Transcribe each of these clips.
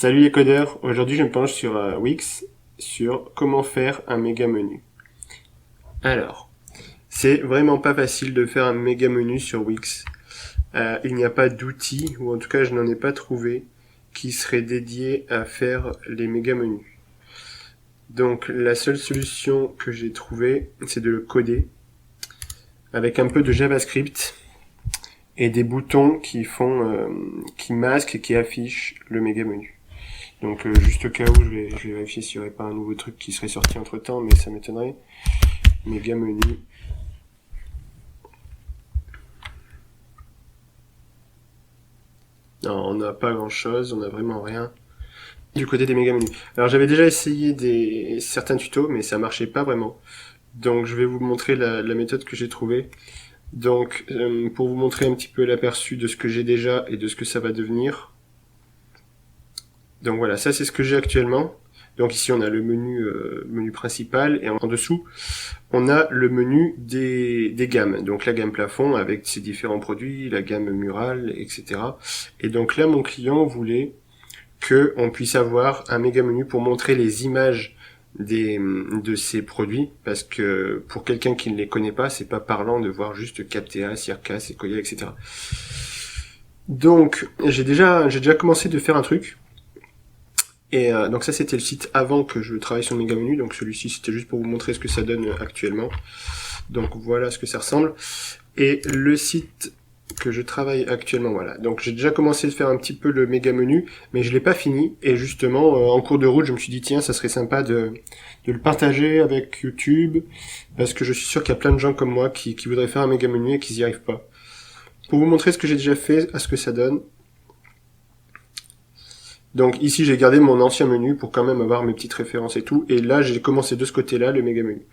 Salut les codeurs, aujourd'hui je me penche sur Wix, sur comment faire un méga menu. Alors, c'est vraiment pas facile de faire un méga menu sur Wix. Il n'y a pas d'outil, ou en tout cas je n'en ai pas trouvé, qui serait dédié à faire les méga menus. Donc la seule solution que j'ai trouvée, c'est de le coder, avec un peu de JavaScript, et des boutons qui masquent et qui affichent le méga menu. Donc juste au cas où, je vais vérifier s'il n'y aurait pas un nouveau truc qui serait sorti entre temps, mais ça m'étonnerait. Méga menu. Non, on n'a pas grand chose, on n'a vraiment rien du côté des méga menus. Alors j'avais déjà essayé certains tutos, mais ça marchait pas vraiment. Donc je vais vous montrer la méthode que j'ai trouvée. Donc pour vous montrer un petit peu l'aperçu de ce que j'ai déjà et de ce que ça va devenir. Donc voilà, ça c'est ce que j'ai actuellement. Donc ici on a le menu principal et en dessous on a le menu des gammes. Donc la gamme plafond avec ses différents produits, la gamme murale, etc. Et donc là mon client voulait que on puisse avoir un méga menu pour montrer les images de ces produits, parce que pour quelqu'un qui ne les connaît pas, c'est pas parlant de voir juste Captea, Circa, Sequoia, etc. Donc j'ai déjà commencé de faire un truc. Et donc ça c'était le site avant que je travaille sur le méga menu, donc celui-ci c'était juste pour vous montrer ce que ça donne actuellement. Donc voilà ce que ça ressemble. Et le site que je travaille actuellement, voilà. Donc j'ai déjà commencé de faire un petit peu le méga menu, mais je l'ai pas fini. Et justement, en cours de route, je me suis dit tiens, ça serait sympa de le partager avec YouTube, parce que je suis sûr qu'il y a plein de gens comme moi qui voudraient faire un méga menu et qui n'y arrivent pas. Pour vous montrer ce que j'ai déjà fait, à ce que ça donne. Donc ici j'ai gardé mon ancien menu pour quand même avoir mes petites références et tout, et là j'ai commencé de ce côté-là le méga menu.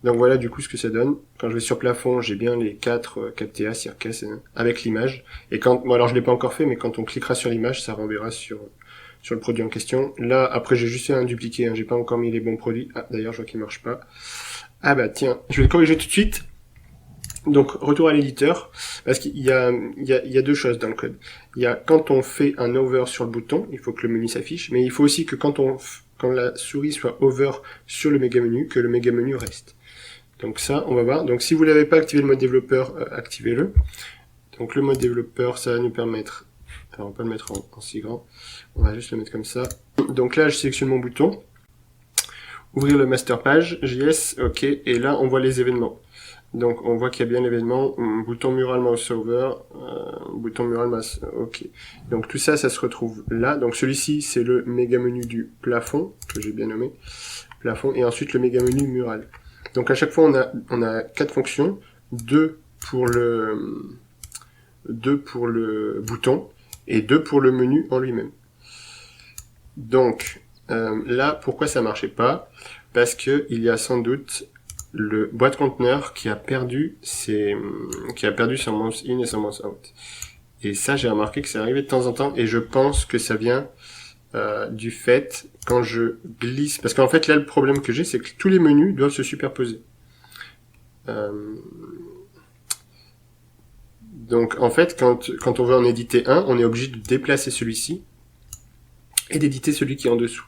Donc voilà du coup ce que ça donne. Quand je vais sur plafond, j'ai bien les 4 Captea, Circa, avec l'image. Et quand, bon alors je l'ai pas encore fait, mais quand on cliquera sur l'image, ça renverra sur le produit en question. Là après j'ai juste fait un dupliqué, hein, j'ai pas encore mis les bons produits. Ah d'ailleurs je vois qu'il marche pas. Ah bah tiens, je vais le corriger tout de suite. Donc retour à l'éditeur, parce qu'il y a deux choses dans le code. Il y a quand on fait un hover sur le bouton, il faut que le menu s'affiche, mais il faut aussi que quand la souris soit hover sur le méga menu, que le méga menu reste. Donc ça, on va voir. Donc si vous n'avez pas activé le mode développeur, activez-le. Donc le mode développeur, ça va nous permettre, alors on va pas le mettre en si grand, on va juste le mettre comme ça. Donc là, je sélectionne mon bouton, ouvrir le master page, JS, ok, et là on voit les événements. Donc on voit qu'il y a bien l'événement, bouton mural mouse over, bouton mural mouse, ok. Donc tout ça, ça se retrouve là. Donc celui-ci, c'est le méga menu du plafond, que j'ai bien nommé, plafond, et ensuite le méga menu mural. Donc à chaque fois, on a 4 fonctions, 2 pour le bouton, et 2 pour le menu en lui-même. Donc là, pourquoi ça marchait pas? Parce que il y a sans doute le boîte conteneur qui a perdu son mouse in et son mouse out. Et ça, j'ai remarqué que ça arrivait de temps en temps, et je pense que ça vient du fait quand je glisse, parce qu'en fait là le problème que j'ai, c'est que tous les menus doivent se superposer. Donc en fait quand on veut en éditer un, on est obligé de déplacer celui-ci et d'éditer celui qui est en dessous.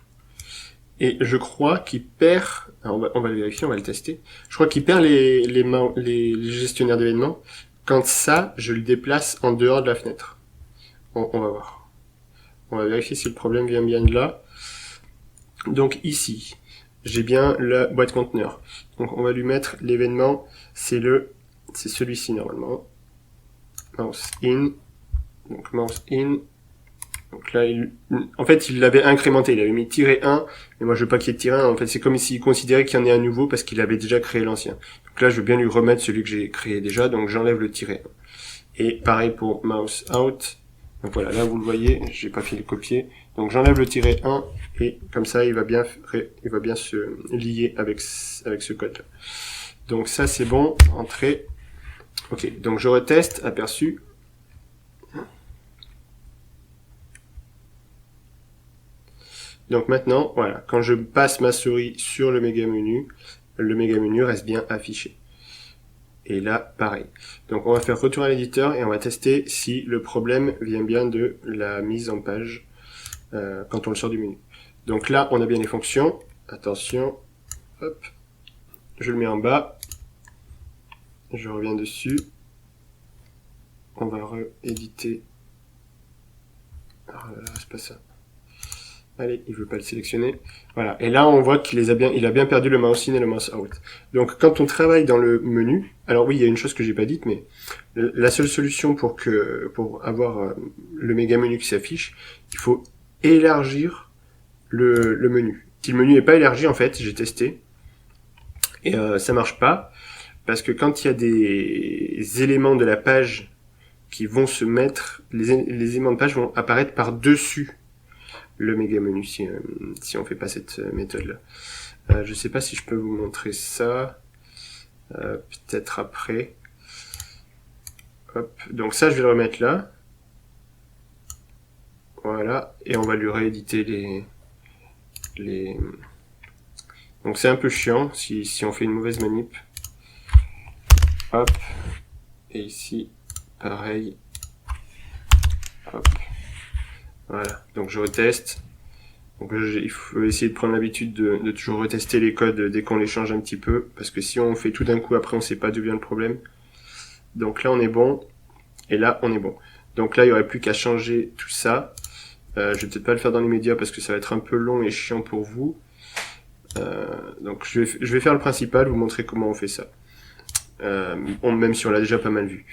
Et je crois qu'il perd, alors on va le vérifier, on va le tester, je crois qu'il perd les gestionnaires d'événements quand ça, je le déplace en dehors de la fenêtre. On va voir. On va vérifier si le problème vient bien de là. Donc ici, j'ai bien la boîte conteneur. Donc on va lui mettre l'événement, c'est celui-ci normalement. Mouse in. Donc mouse in. Donc là, en fait, il l'avait incrémenté, il avait mis -1, mais moi je veux pas qu'il y ait -1, en fait c'est comme s'il considérait qu'il y en ait un nouveau parce qu'il avait déjà créé l'ancien. Donc là, je veux bien lui remettre celui que j'ai créé déjà, donc j'enlève le -1. Et pareil pour mouse out. Donc voilà, là vous le voyez, j'ai pas fait le copier. Donc j'enlève le -1 et comme ça il va bien se lier avec ce code là. Donc ça c'est bon, entrée. Ok, donc je reteste, aperçu. Donc maintenant, voilà, quand je passe ma souris sur le méga menu reste bien affiché. Et là, pareil. Donc on va faire retour à l'éditeur et on va tester si le problème vient bien de la mise en page. quand on le sort du menu. Donc là, on a bien les fonctions. Attention, hop, je le mets en bas. Je reviens dessus. On va rééditer. Ah là là, c'est pas ça. Allez, il veut pas le sélectionner. Voilà. Et là, on voit qu'il il a bien perdu le mouse in et le mouse out. Donc, quand on travaille dans le menu, alors oui, il y a une chose que j'ai pas dite, mais la seule solution pour avoir le méga menu qui s'affiche, il faut élargir le menu. Si le menu n'est pas élargi, en fait, j'ai testé, et ça marche pas, parce que quand il y a des éléments de la page qui vont se mettre, les éléments de page vont apparaître par-dessus le méga menu si on fait pas cette méthode là. Je sais pas si je peux vous montrer ça, peut-être après. Hop, donc ça je vais le remettre là. Voilà, et on va lui rééditer les... Donc c'est un peu chiant si on fait une mauvaise manip. Hop, et ici pareil. Hop. Voilà, donc je reteste. Donc il faut essayer de prendre l'habitude de toujours retester les codes dès qu'on les change un petit peu, parce que si on fait tout d'un coup après on sait pas d'où vient le problème. Donc là on est bon, et là on est bon. Donc là il n'y aurait plus qu'à changer tout ça. Je vais peut-être pas le faire dans l'immédiat parce que ça va être un peu long et chiant pour vous. Donc je vais faire le principal, vous montrer comment on fait ça. Même si on l'a déjà pas mal vu.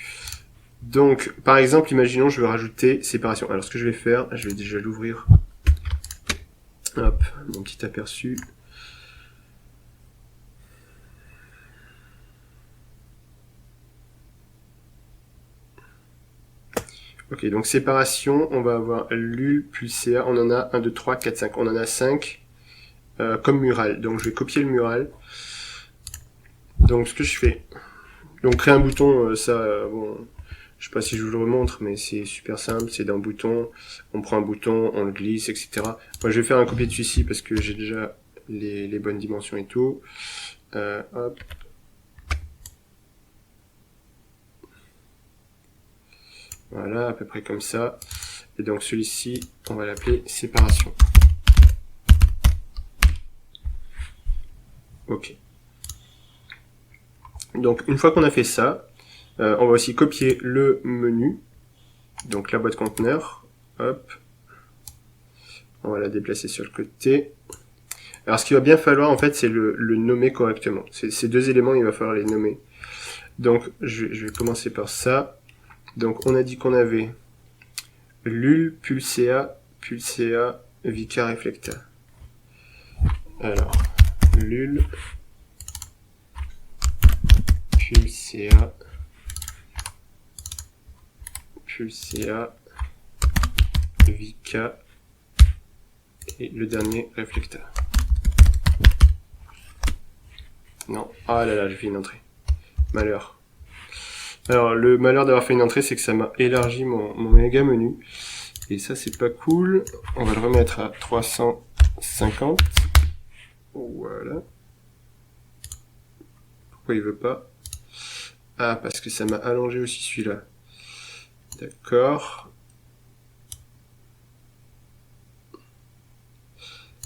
Donc, par exemple, imaginons je veux rajouter séparation. Alors ce que je vais faire, je vais déjà l'ouvrir. Hop, mon petit aperçu. Ok, donc séparation, on va avoir LUL plus CA, on en a 1, 2, 3, 4, 5. On en a 5 comme mural. Donc je vais copier le mural. Donc ce que je fais, donc créer un bouton, bon, je sais pas si je vous le remontre, mais c'est super simple, c'est d'un bouton, on prend un bouton, on le glisse, etc. Moi je vais faire un copier dessus ici parce que j'ai déjà les bonnes dimensions et tout. Hop. Voilà, à peu près comme ça. Et donc celui-ci, on va l'appeler séparation. Ok. Donc une fois qu'on a fait ça, on va aussi copier le menu. Donc la boîte conteneur. Hop. On va la déplacer sur le côté. Alors ce qu'il va bien falloir en fait c'est le nommer correctement. Ces deux éléments il va falloir les nommer. Donc je vais commencer par ça. Donc on a dit qu'on avait LUL, pulsea, Vika, reflecta. Alors LUL, pulsea, Vika et le dernier reflecta. Non, ah là là, j'ai fait une entrée. Malheur. Alors le malheur d'avoir fait une entrée, c'est que ça m'a élargi mon méga menu. Et ça c'est pas cool. On va le remettre à 350. Voilà. Pourquoi il veut pas? Ah, parce que ça m'a allongé aussi celui-là. D'accord.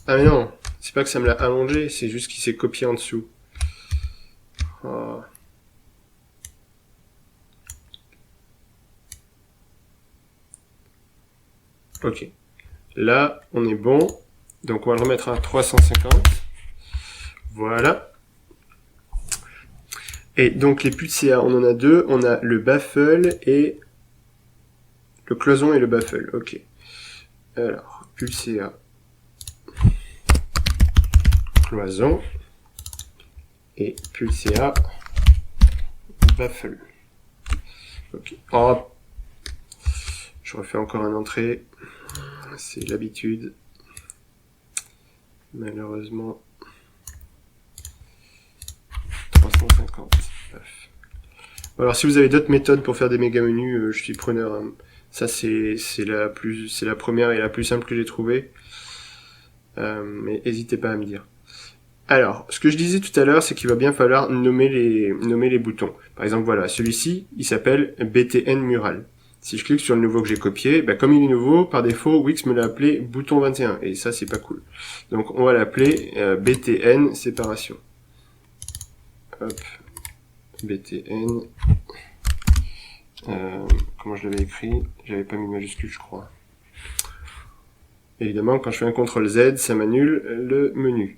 Ah mais non, c'est pas que ça me l'a allongé, c'est juste qu'il s'est copié en dessous. Oh. Ok. Là, on est bon. Donc on va le remettre à 350. Voilà. Et donc les pulsea, on en a deux. On a le baffle et le cloison et le baffle. Ok. Alors, pulsea, cloison et pulsea, baffle. Ok. Oh. Je refais encore une entrée. C'est l'habitude. Malheureusement. 350. Alors si vous avez d'autres méthodes pour faire des méga menus, je suis preneur. Hein. Ça c'est la première et la plus simple que j'ai trouvée. Mais n'hésitez pas à me dire. Alors, ce que je disais tout à l'heure, c'est qu'il va bien falloir nommer les boutons. Par exemple, voilà, celui-ci, il s'appelle BTN Mural. Si je clique sur le nouveau que j'ai copié, bah, comme il est nouveau, par défaut, Wix me l'a appelé bouton 21. Et ça, c'est pas cool. Donc, on va l'appeler BTN séparation. Hop. BTN. Comment je l'avais écrit? J'avais pas mis majuscule, je crois. Évidemment, quand je fais un CTRL Z, ça m'annule le menu.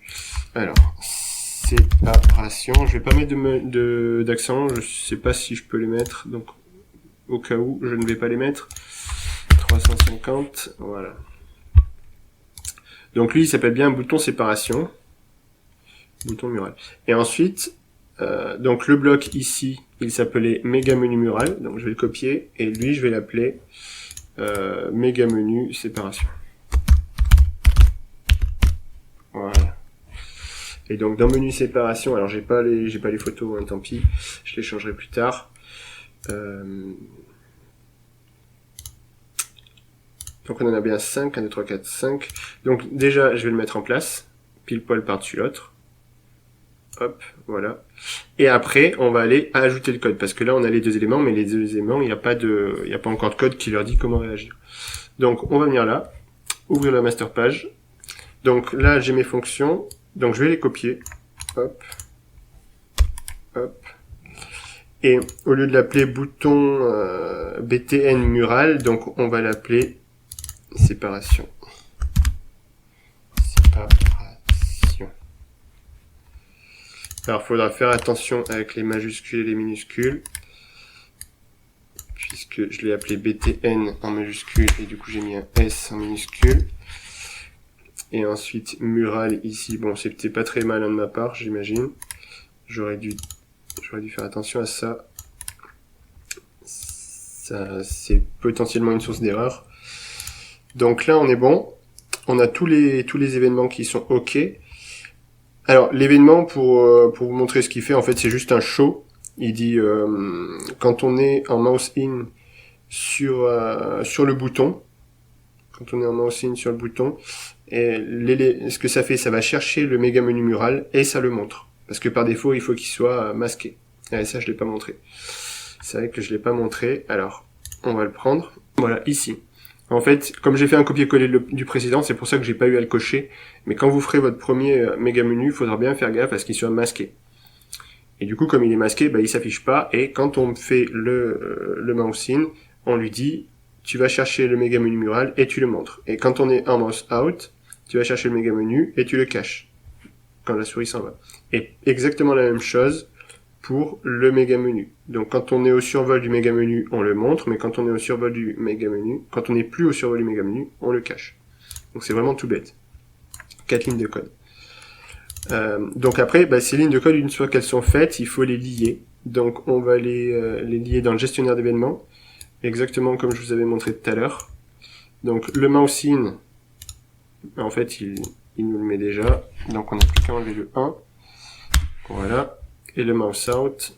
Alors, séparation. Je vais pas mettre d'accent. Je sais pas si je peux les mettre. Donc, au cas où, je ne vais pas les mettre. 350, voilà. Donc lui, il s'appelle bien bouton séparation. Bouton mural. Et ensuite, donc le bloc ici, il s'appelait méga menu mural. Donc je vais le copier. Et lui, je vais l'appeler méga menu séparation. Voilà. Et donc dans menu séparation, alors j'ai pas les photos, hein, tant pis. Je les changerai plus tard. Donc on en a bien 5, 1, 2, 3, 4, 5. Donc déjà, je vais le mettre en place, pile poil par-dessus l'autre. Hop, voilà. Et après, on va aller ajouter le code, parce que là, on a les deux éléments, mais les deux éléments, il n'y a pas encore de code qui leur dit comment réagir. Donc on va venir là, ouvrir la master page. Donc là, j'ai mes fonctions, donc je vais les copier. Hop, hop. Et au lieu de l'appeler bouton BTN mural, donc on va l'appeler séparation. Séparation. Alors, il faudra faire attention avec les majuscules et les minuscules, puisque je l'ai appelé BTN en majuscule, et du coup j'ai mis un S en minuscule. Et ensuite, mural ici, bon, c'était pas très malin de ma part, j'imagine. J'aurais dû faire attention à ça. Ça, c'est potentiellement une source d'erreur. Donc là, on est bon. On a tous les événements qui sont OK. Alors, l'événement, pour vous montrer ce qu'il fait, en fait, c'est juste un show. Il dit, quand on est en mouse in sur le bouton, et ce que ça fait, ça va chercher le méga menu mural et ça le montre. Parce que par défaut, il faut qu'il soit masqué. Et ça, je l'ai pas montré. C'est vrai que je l'ai pas montré. Alors, on va le prendre. Voilà, ici. En fait, comme j'ai fait un copier-coller du précédent, c'est pour ça que j'ai pas eu à le cocher. Mais quand vous ferez votre premier méga menu, il faudra bien faire gaffe à ce qu'il soit masqué. Et du coup, comme il est masqué, bah, il s'affiche pas. Et quand on fait le mouse in, on lui dit, tu vas chercher le méga menu mural et tu le montres. Et quand on est en mouse out, tu vas chercher le méga menu et tu le caches. Quand la souris s'en va. Et exactement la même chose pour le méga menu. Donc quand on est au survol du méga menu, on le montre, mais quand on est au survol du méga menu, quand on n'est plus au survol du méga menu, on le cache. Donc c'est vraiment tout bête. 4 lignes de code. Donc après, bah, ces lignes de code, une fois qu'elles sont faites, il faut les lier. Donc on va les lier dans le gestionnaire d'événements, exactement comme je vous avais montré tout à l'heure. Donc le mouse in, en fait, il nous le met déjà. Donc on n'a plus qu'à enlever le 1. Voilà. Et le mouse out,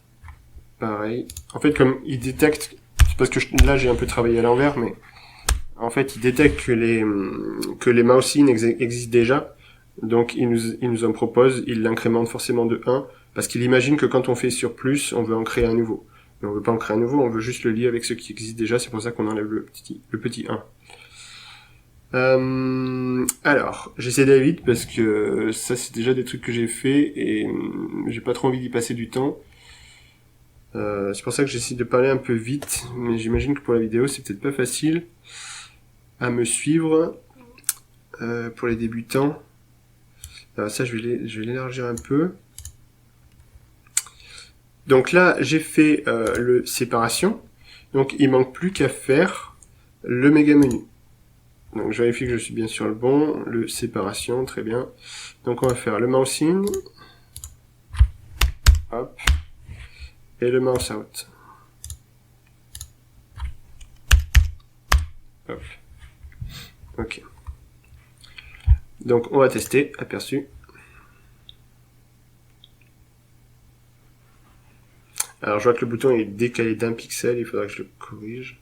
pareil. En fait, comme il détecte, c'est parce que là j'ai un peu travaillé à l'envers, mais en fait il détecte que les mouse in existent déjà, donc il nous en propose, il l'incrémente forcément de 1, parce qu'il imagine que quand on fait sur plus, on veut en créer un nouveau. Mais on veut pas en créer un nouveau, on veut juste le lier avec ce qui existe déjà, c'est pour ça qu'on enlève le petit 1. Alors, j'essaie d'aller vite parce que ça c'est déjà des trucs que j'ai fait et j'ai pas trop envie d'y passer du temps. C'est pour ça que j'essaie de parler un peu vite, mais j'imagine que pour la vidéo c'est peut-être pas facile à me suivre pour les débutants. Alors ça je vais l'élargir un peu. Donc là j'ai fait le séparation, donc il manque plus qu'à faire le méga menu. Donc je vérifie que je suis bien sur le bon, le séparation, très bien. Donc on va faire le mouse in, hop, et le mouse out. Hop. Ok. Donc on va tester, aperçu. Alors je vois que le bouton est décalé d'1 pixel, il faudra que je le corrige.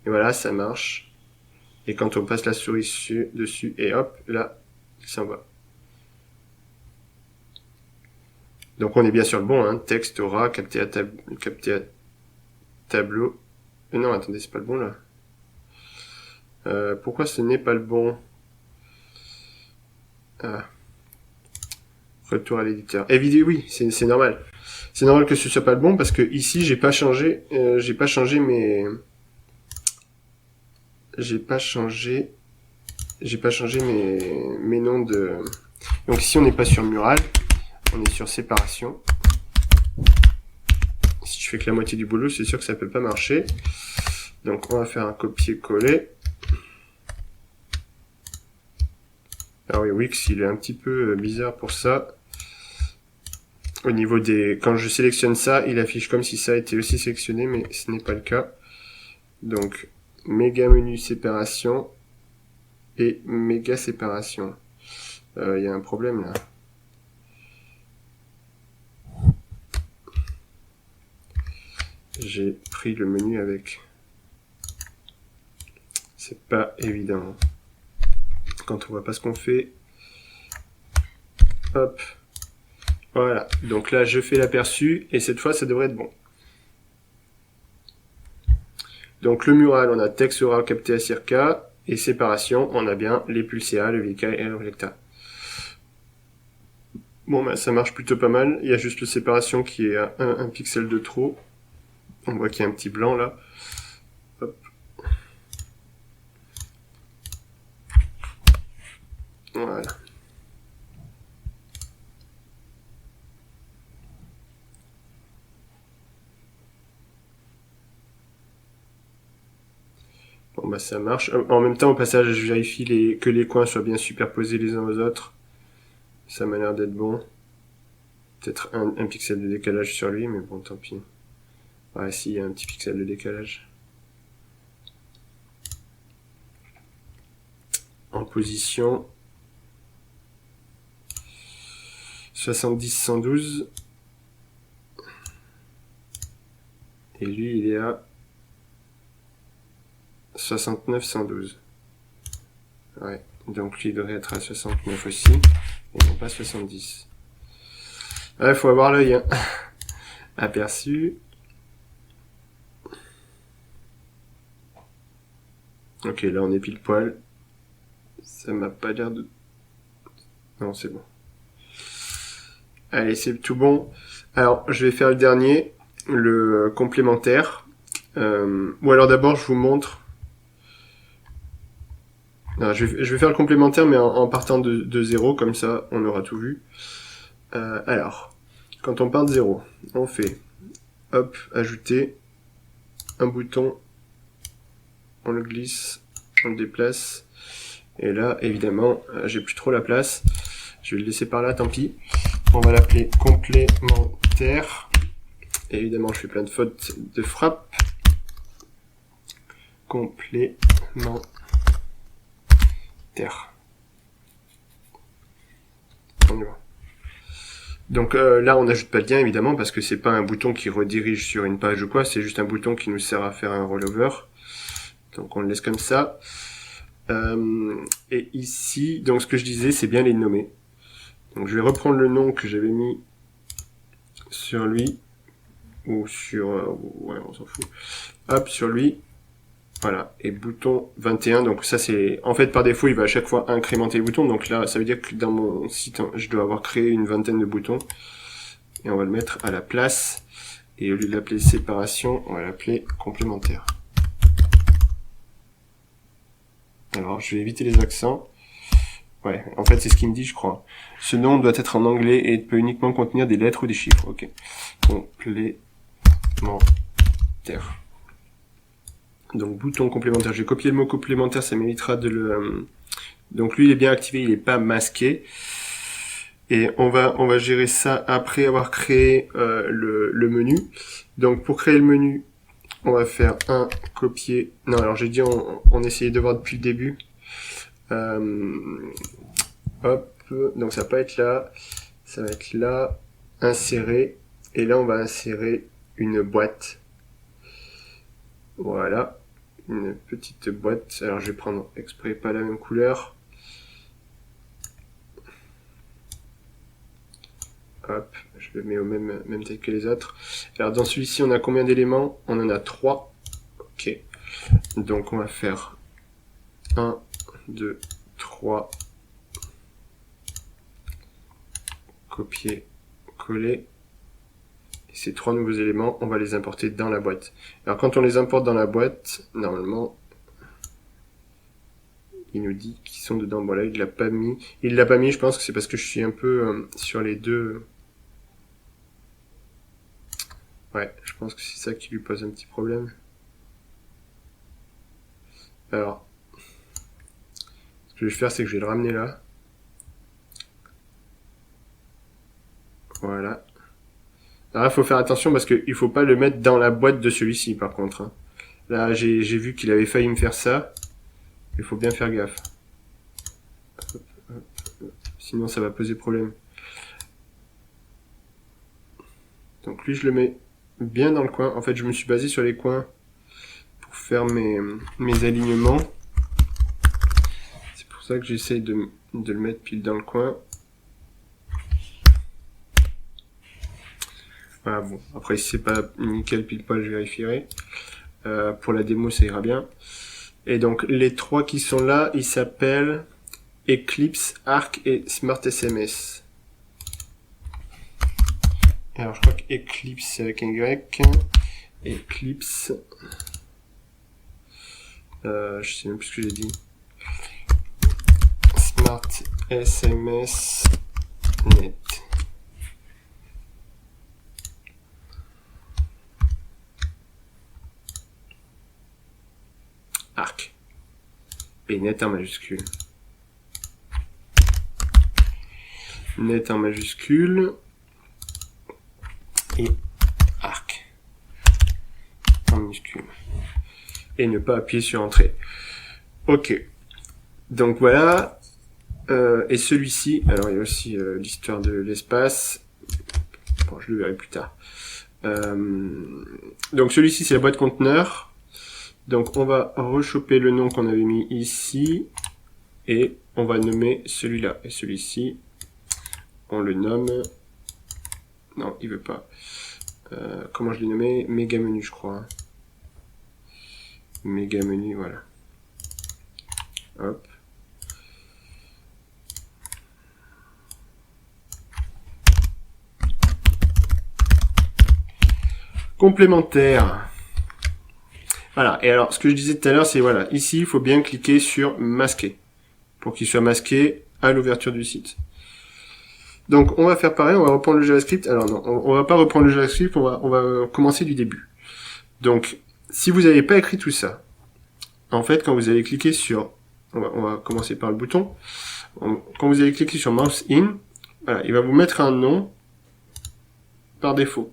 Et voilà, ça marche. Et quand on passe la souris dessus, et hop, là, il s'en va. Donc on est bien sur le bon, hein. Texte, aura, capté à tableau. Mais non, attendez, c'est pas le bon là. Pourquoi ce n'est pas le bon? Ah, retour à l'éditeur. Évidemment, oui, c'est normal. C'est normal que ce soit pas le bon parce que ici j'ai pas changé mes noms de. Donc ici on n'est pas sur mural, on est sur séparation. Si je fais que la moitié du boulot, c'est sûr que ça peut pas marcher. Donc on va faire un copier-coller. Ah oui, Wix il est un petit peu bizarre pour ça. Au niveau des... Quand je sélectionne ça, il affiche comme si ça a été aussi sélectionné, mais ce n'est pas le cas. Donc, méga menu séparation et méga séparation. Il y a un problème là. J'ai pris le menu avec. C'est pas évident. Quand on voit pas ce qu'on fait. Hop. Voilà. Donc là, je fais l'aperçu et cette fois, ça devrait être bon. Donc le mural, on a texte oral capté à circa et séparation, on a bien les pulséas, le VK et le recta. Bon, bah, ça marche plutôt pas mal. Il y a juste le séparation qui est à un pixel de trop. On voit qu'il y a un petit blanc là. Hop. Voilà. Bon bah ça marche. En même temps, au passage, je vérifie que les coins soient bien superposés les uns aux autres. Ça m'a l'air d'être bon. Peut-être un pixel de décalage sur lui, mais bon, tant pis. Ouais, si, il y a un petit pixel de décalage. En position 70-112. Et lui, il est à 69-112. Ouais, donc lui, il devrait être à 69 aussi, et non pas 70. Ouais, faut avoir l'œil, hein. Aperçu. Ok, là, on est pile poil. Ça m'a pas l'air de... Non, c'est bon. Allez, c'est tout bon. Alors, je vais faire le dernier, le complémentaire. Ou alors d'abord, je vous montre... Non, je vais faire le complémentaire, mais en partant de 0, comme ça, on aura tout vu. Alors, quand on part de 0, on fait, hop, ajouter, un bouton, on le glisse, on le déplace, et là, évidemment, j'ai plus trop la place, je vais le laisser par là, tant pis. On va l'appeler complémentaire. Et évidemment, je fais plein de fautes de frappe. Complémentaire. On y va. Donc là, on n'ajoute pas de lien, évidemment, parce que c'est pas un bouton qui redirige sur une page ou quoi, c'est juste un bouton qui nous sert à faire un rollover. Donc on le laisse comme ça. Et ici, donc ce que je disais, c'est bien les nommer. Donc je vais reprendre le nom que j'avais mis sur lui, ou sur... ouais, on s'en fout. Hop, sur lui. Voilà, et bouton 21, donc ça c'est... En fait, par défaut, il va à chaque fois incrémenter les boutons, donc là, ça veut dire que dans mon site, je dois avoir créé une vingtaine de boutons. Et on va le mettre à la place, et au lieu de l'appeler séparation, on va l'appeler complémentaire. Alors, je vais éviter les accents. Ouais, en fait, c'est ce qu'il me dit, je crois. Ce nom doit être en anglais et peut uniquement contenir des lettres ou des chiffres. Ok. Complémentaire. Donc, bouton complémentaire. J'ai copié le mot complémentaire, ça m'évitera de le... Donc, lui, il est bien activé, il n'est pas masqué. Et on va gérer ça après avoir créé le menu. Donc, pour créer le menu, on va faire un copier... Non, alors j'ai dit, on essayait de voir depuis le début. Hop, donc ça va pas être là, ça va être là, insérer, et là on va insérer une boîte. Voilà, une petite boîte. Alors je vais prendre exprès pas la même couleur. Hop, je le mets au même taille que les autres. Alors dans celui-ci on a combien d'éléments? On en a 3. Ok. Donc on va faire 1, 2, 3. Copier, coller. Et ces 3 nouveaux éléments, on va les importer dans la boîte. Alors quand on les importe dans la boîte, normalement, il nous dit qu'ils sont dedans. Voilà, il l'a pas mis. Il l'a pas mis, je pense que c'est parce que je suis un peu sur les deux. Ouais, je pense que c'est ça qui lui pose un petit problème. Alors, ce que je vais faire, c'est que je vais le ramener là. Voilà. Alors là, il faut faire attention parce qu'il faut pas le mettre dans la boîte de celui-ci, par contre. Hein. Là, j'ai vu qu'il avait failli me faire ça. Il faut bien faire gaffe. Sinon, ça va poser problème. Donc lui, je le mets bien dans le coin. En fait, je me suis basé sur les coins pour faire mes alignements. C'est pour ça que j'essaye de le mettre pile dans le coin. Voilà, bon. Après, si c'est pas nickel pile poil, je vérifierai. Pour la démo, ça ira bien. Et donc, les 3 qui sont là, ils s'appellent Eclipse, Arc et Smart SMS. Alors, je crois que Eclipse, c'est avec un Y. Eclipse. Je sais même plus ce que j'ai dit. Smart SMS Net. Arc. Et net en majuscule. Net en majuscule. Et arc. En minuscule. Et ne pas appuyer sur entrée. Ok. Donc voilà. Et celui-ci, alors il y a aussi l'histoire de l'espace. Bon, je le verrai plus tard. Donc celui-ci, c'est la boîte conteneur. Donc on va rechoper le nom qu'on avait mis ici. Et on va nommer celui-là. Et celui-ci, on le nomme... Non, il veut pas. Comment je l'ai nommé? Méga menu, je crois. Hein. Méga menu, voilà. Hop. Complémentaire. Voilà. Et alors, ce que je disais tout à l'heure, c'est voilà. Ici, il faut bien cliquer sur masquer. Pour qu'il soit masqué à l'ouverture du site. Donc, on va faire pareil. On va reprendre le JavaScript. Alors non, on va pas reprendre le JavaScript. On va commencer du début. Donc, si vous n'avez pas écrit tout ça, en fait, quand vous allez cliquer sur... On va commencer par le bouton. Quand vous allez cliquer sur Mouse In, voilà, il va vous mettre un nom par défaut.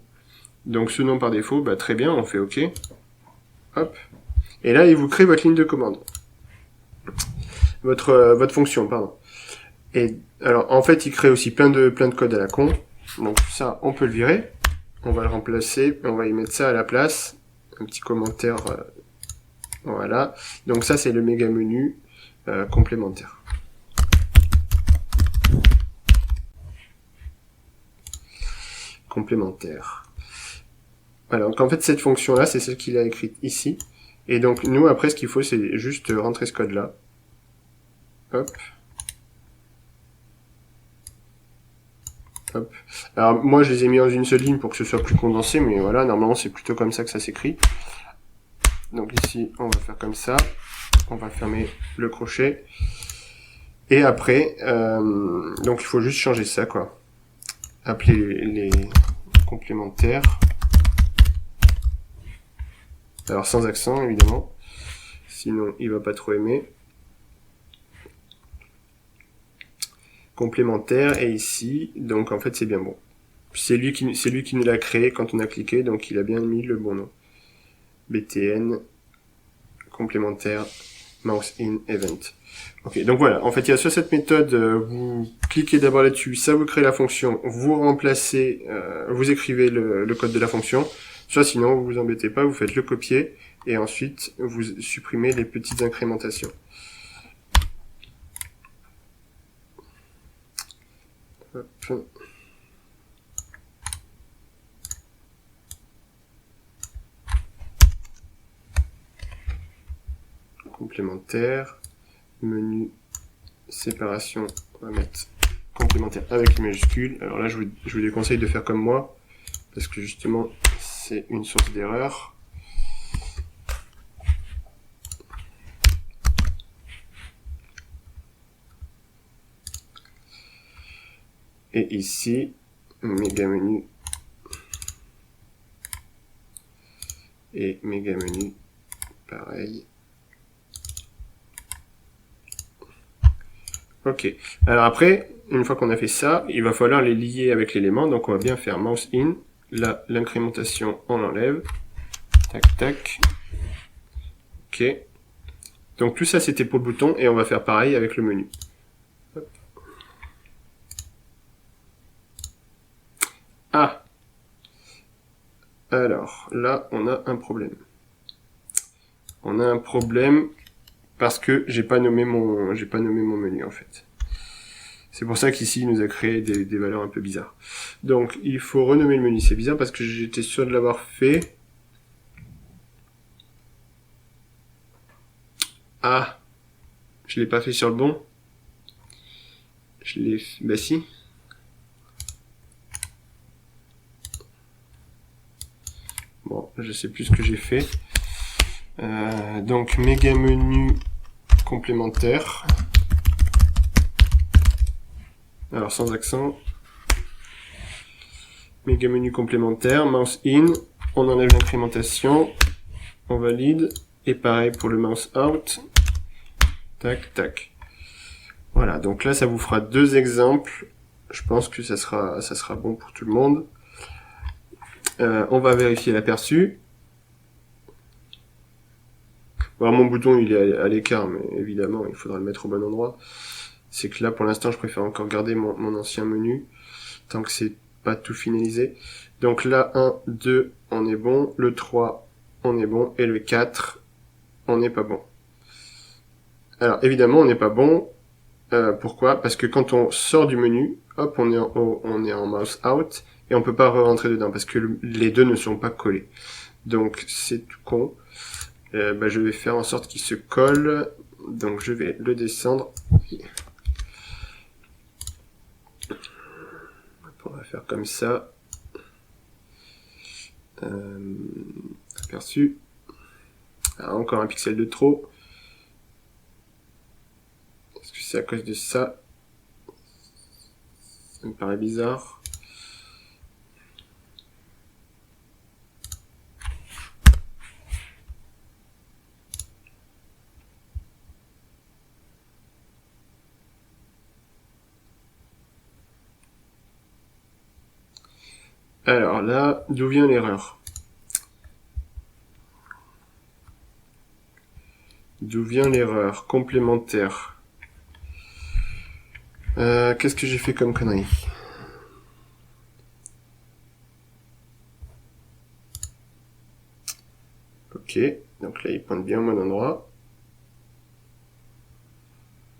Donc ce nom par défaut, bah, très bien, on fait OK. Hop. Et là, il vous crée votre ligne de commande. Votre fonction, pardon. Et alors, en fait, il crée aussi plein de codes à la con. Donc ça, on peut le virer. On va le remplacer. On va y mettre ça à la place. Un petit commentaire. Voilà. Donc ça, c'est le méga menu complémentaire. Complémentaire. Voilà, donc en fait cette fonction là c'est celle qu'il a écrite ici, et donc nous après ce qu'il faut c'est juste rentrer ce code là, hop, hop, alors moi je les ai mis dans une seule ligne pour que ce soit plus condensé, mais voilà, normalement c'est plutôt comme ça que ça s'écrit. Donc ici on va faire comme ça, on va fermer le crochet, et après donc il faut juste changer ça quoi, appeler les complémentaires. Alors sans accent évidemment, sinon il va pas trop aimer. Complémentaire, et ici, donc en fait c'est bien bon. C'est lui qui nous l'a créé quand on a cliqué, donc il a bien mis le bon nom. BTN, complémentaire, mouse in event. Ok, donc voilà, en fait il y a soit cette méthode, vous cliquez d'abord là-dessus, ça vous crée la fonction, vous remplacez, vous écrivez le code de la fonction, soit sinon vous vous embêtez pas, vous faites le copier, et ensuite vous supprimez les petites incrémentations. Hop. complémentaire, menu séparation, on va mettre complémentaire avec les majuscules. Alors là, je vous déconseille de faire comme moi, parce que justement, c'est une source d'erreur. Et ici, méga menu et méga menu, pareil. Ok. Alors après, une fois qu'on a fait ça, il va falloir les lier avec l'élément. Donc on va bien faire mouse in. Là, l'incrémentation, on l'enlève. Tac, tac. Ok. Donc tout ça, c'était pour le bouton. Et on va faire pareil avec le menu. Hop. Ah. Alors, là, on a un problème. On a un problème parce que j'ai pas nommé mon menu en fait. C'est pour ça qu'ici il nous a créé des valeurs un peu bizarres. Donc il faut renommer le menu. C'est bizarre parce que j'étais sûr de l'avoir fait. Ah, je l'ai pas fait sur le bon. Je l'ai fait. Bah si. Bon, je sais plus ce que j'ai fait. Donc méga menu complémentaire. Alors sans accent. Méga menu complémentaire, mouse in, on enlève l'incrémentation, on valide, et pareil pour le mouse out. Tac, tac. Voilà, donc là ça vous fera deux exemples. Je pense que ça sera bon pour tout le monde. On va vérifier l'aperçu. Alors mon bouton il est à l'écart, mais évidemment il faudra le mettre au bon endroit. C'est que là pour l'instant je préfère encore garder mon ancien menu, tant que c'est pas tout finalisé. Donc là 1, 2, on est bon, le 3, on est bon, et le 4, on n'est pas bon. Alors évidemment on n'est pas bon, pourquoi? Parce que quand on sort du menu, hop, on est en mouse out, et on peut pas re-rentrer dedans, parce que les deux ne sont pas collés. Donc c'est tout con. Je vais faire en sorte qu'il se colle, donc je vais le descendre. On va faire comme ça. Aperçu. Ah, encore un pixel de trop. Est-ce que c'est à cause de ça? Ça me paraît bizarre. Alors là, d'où vient l'erreur? D'où vient l'erreur? Complémentaire. Qu'est-ce que j'ai fait comme connerie? Ok, donc là il pointe bien au bon endroit.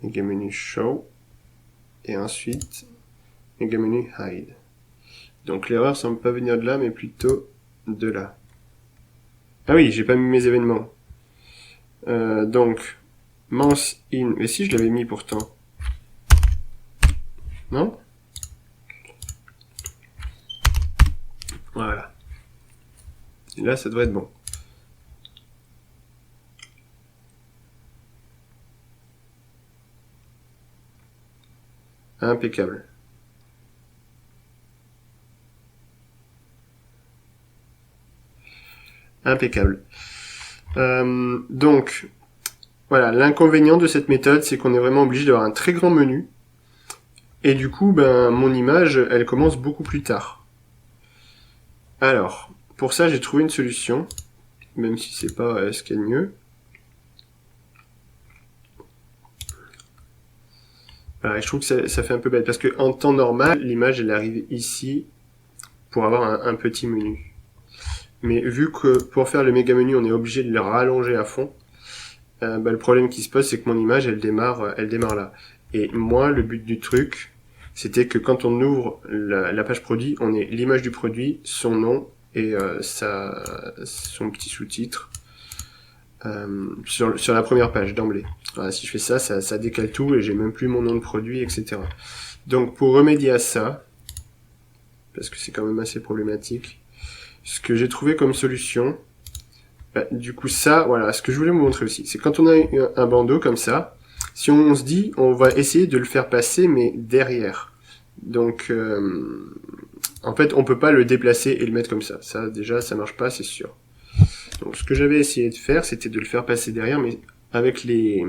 Méga menu show. Et ensuite, méga menu hide. Donc l'erreur semble pas venir de là, mais plutôt de là. Ah oui, j'ai pas mis mes événements. Donc, mouse in. Mais si, je l'avais mis pourtant. Non? Voilà. Et là, ça devrait être bon. Impeccable. Impeccable. Donc, voilà, l'inconvénient de cette méthode, c'est qu'on est vraiment obligé d'avoir un très grand menu. Et du coup, mon image, elle commence beaucoup plus tard. Alors, pour ça, j'ai trouvé une solution, même si c'est pas ce qu'il y a de mieux. Voilà, je trouve que ça fait un peu bête, parce que en temps normal, l'image, elle arrive ici pour avoir un petit menu. Mais vu que pour faire le méga menu, on est obligé de le rallonger à fond, le problème qui se pose, c'est que mon image, elle démarre là. Et moi, le but du truc, c'était que quand on ouvre la page produit, on ait l'image du produit, son nom et son petit sous-titre. sur la première page d'emblée. Voilà, si je fais ça, ça décale tout et j'ai même plus mon nom de produit, etc. Donc pour remédier à ça, parce que c'est quand même assez problématique, ce que j'ai trouvé comme solution, du coup ça, voilà, ce que je voulais vous montrer aussi, c'est quand on a un bandeau comme ça, si on se dit, on va essayer de le faire passer, mais derrière. Donc, en fait, on peut pas le déplacer et le mettre comme ça. Ça, déjà, ça marche pas, c'est sûr. Donc, ce que j'avais essayé de faire, c'était de le faire passer derrière, mais avec les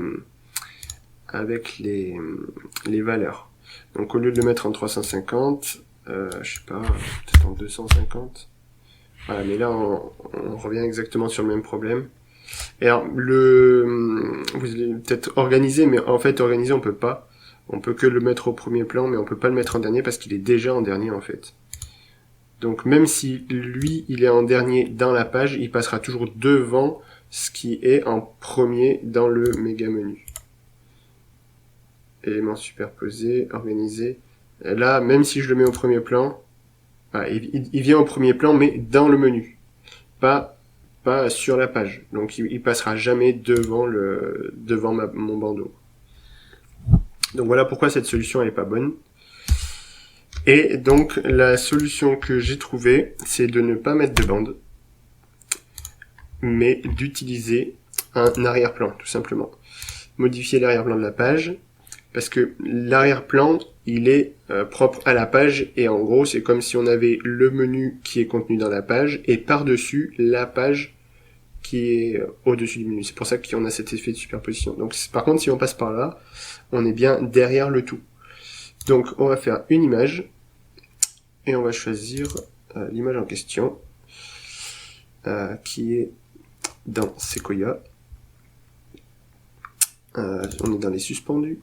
valeurs. Donc, au lieu de le mettre en 350, je sais pas, peut-être en 250. Voilà, mais là, on revient exactement sur le même problème. Et alors, vous allez peut-être organiser, mais en fait, organiser, on peut pas. On peut que le mettre au premier plan, mais on peut pas le mettre en dernier parce qu'il est déjà en dernier, en fait. Donc, même si lui, il est en dernier dans la page, il passera toujours devant ce qui est en premier dans le méga menu. Éléments superposés, organisés. Et là, même si je le mets au premier plan, il vient au premier plan, mais dans le menu. Pas sur la page. Donc il passera jamais devant mon bandeau. Donc voilà pourquoi cette solution elle est pas bonne. Et donc la solution que j'ai trouvée, c'est de ne pas mettre de bande, mais d'utiliser un arrière-plan, tout simplement. Modifier l'arrière-plan de la page, parce que l'arrière-plan, il est propre à la page, et en gros, c'est comme si on avait le menu qui est contenu dans la page, et par-dessus, la page qui est au-dessus du menu. C'est pour ça qu'on a cet effet de superposition. Donc, par contre, si on passe par là, on est bien derrière le tout. Donc, on va faire une image, et on va choisir l'image en question, qui est dans Sequoia. On est dans les suspendus.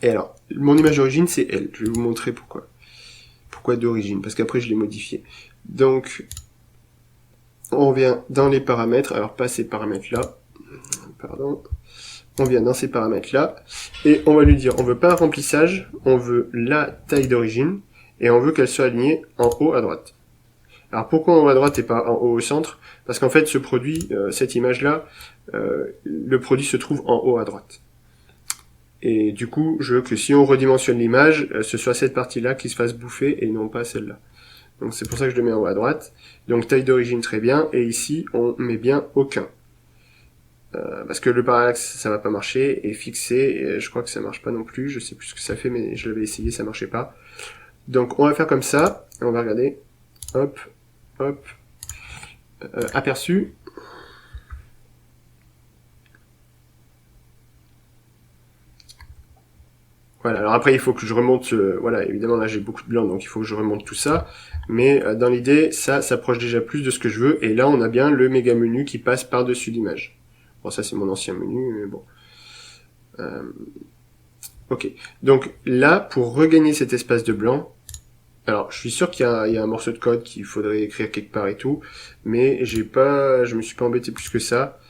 Et alors, mon image d'origine, c'est elle. Je vais vous montrer pourquoi. Pourquoi d'origine? Parce qu'après, je l'ai modifié. Donc, on vient dans les paramètres. Alors, pas ces paramètres-là. Pardon. On vient dans ces paramètres-là. Et on va lui dire, on veut pas un remplissage. On veut la taille d'origine. Et on veut qu'elle soit alignée en haut à droite. Alors, pourquoi en haut à droite et pas en haut au centre? Parce qu'en fait, ce produit, cette image-là, le produit se trouve en haut à droite. Et du coup, je veux que si on redimensionne l'image, ce soit cette partie-là qui se fasse bouffer et non pas celle-là. Donc c'est pour ça que je le mets en haut à droite. Donc taille d'origine très bien, et ici on met bien aucun. Parce que le parallaxe ça va pas marcher, et fixé, et je crois que ça marche pas non plus, je sais plus ce que ça fait, mais je l'avais essayé, ça marchait pas. Donc on va faire comme ça, et on va regarder, hop, hop, aperçu. Voilà, alors après il faut que je remonte, voilà, évidemment là j'ai beaucoup de blanc, donc il faut que je remonte tout ça, mais dans l'idée, ça s'approche déjà plus de ce que je veux, et là on a bien le méga menu qui passe par-dessus l'image. Bon, ça c'est mon ancien menu, mais bon. Ok, donc là, pour regagner cet espace de blanc, alors je suis sûr qu'il y a un morceau de code qu'il faudrait écrire quelque part et tout, mais je me suis pas embêté plus que ça.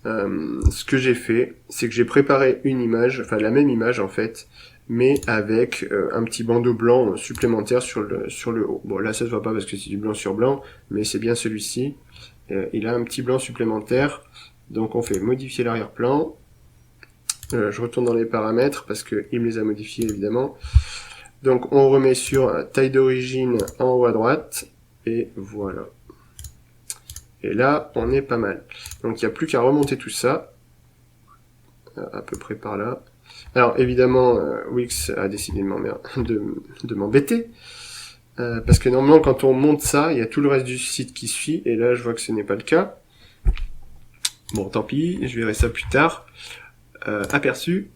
Ce que j'ai fait, c'est que j'ai préparé une image, enfin la même image en fait, mais avec un petit bandeau blanc supplémentaire sur le haut. Bon là ça se voit pas parce que c'est du blanc sur blanc, mais c'est bien celui-ci. Il a un petit blanc supplémentaire, donc on fait modifier l'arrière-plan. Je retourne dans les paramètres parce que il me les a modifiés évidemment. Donc on remet sur taille d'origine en haut à droite, et voilà. Et là, on est pas mal. Donc il n'y a plus qu'à remonter tout ça, à peu près par là. Alors évidemment, Wix a décidé de m'embêter, parce que normalement quand on monte ça, il y a tout le reste du site qui suit, et là je vois que ce n'est pas le cas. Bon, tant pis, je verrai ça plus tard. Aperçu.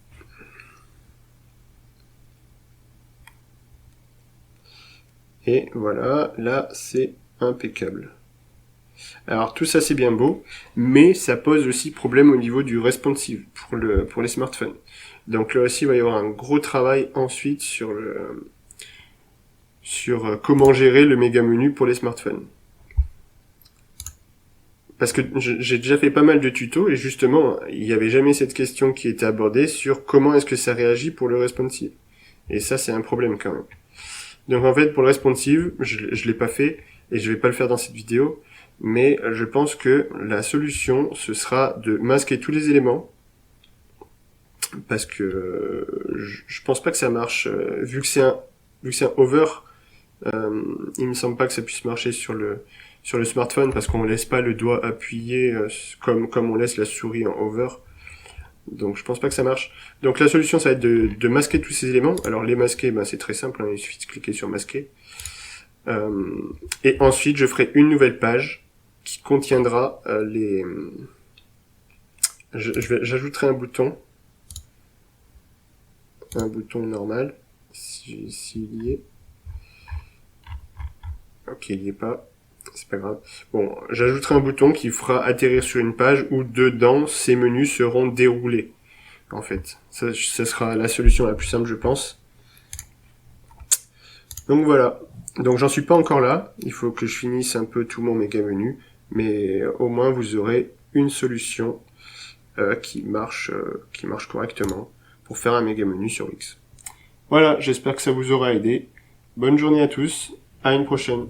Et voilà, là c'est impeccable. Alors tout ça c'est bien beau, mais ça pose aussi problème au niveau du responsive pour les smartphones. Donc là aussi il va y avoir un gros travail ensuite sur comment gérer le méga menu pour les smartphones. Parce que j'ai déjà fait pas mal de tutos et justement il n'y avait jamais cette question qui était abordée sur comment est-ce que ça réagit pour le responsive. Et ça c'est un problème quand même. Donc en fait pour le responsive, je l'ai pas fait et je vais pas le faire dans cette vidéo. mais je pense que la solution, ce sera de masquer tous les éléments, parce que je pense pas que ça marche, vu que c'est un over, il me semble pas que ça puisse marcher sur le smartphone, parce qu'on laisse pas le doigt appuyé comme on laisse la souris en over. Donc je pense pas que ça marche. Donc la solution, ça va être de masquer tous ces éléments. Alors les masquer, ben, c'est très simple, hein, il suffit de cliquer sur masquer. Et ensuite, je ferai une nouvelle page qui contiendra les... J'ajouterai un bouton normal, s'il y est. Ok, il y est pas, c'est pas grave. Bon, j'ajouterai un bouton qui fera atterrir sur une page où dedans, ces menus seront déroulés. En fait, ça sera la solution la plus simple, je pense. Donc voilà. Donc j'en suis pas encore là. Il faut que je finisse un peu tout mon méga menu, mais au moins vous aurez une solution qui marche correctement pour faire un méga menu sur Wix. Voilà, j'espère que ça vous aura aidé. Bonne journée à tous. À une prochaine.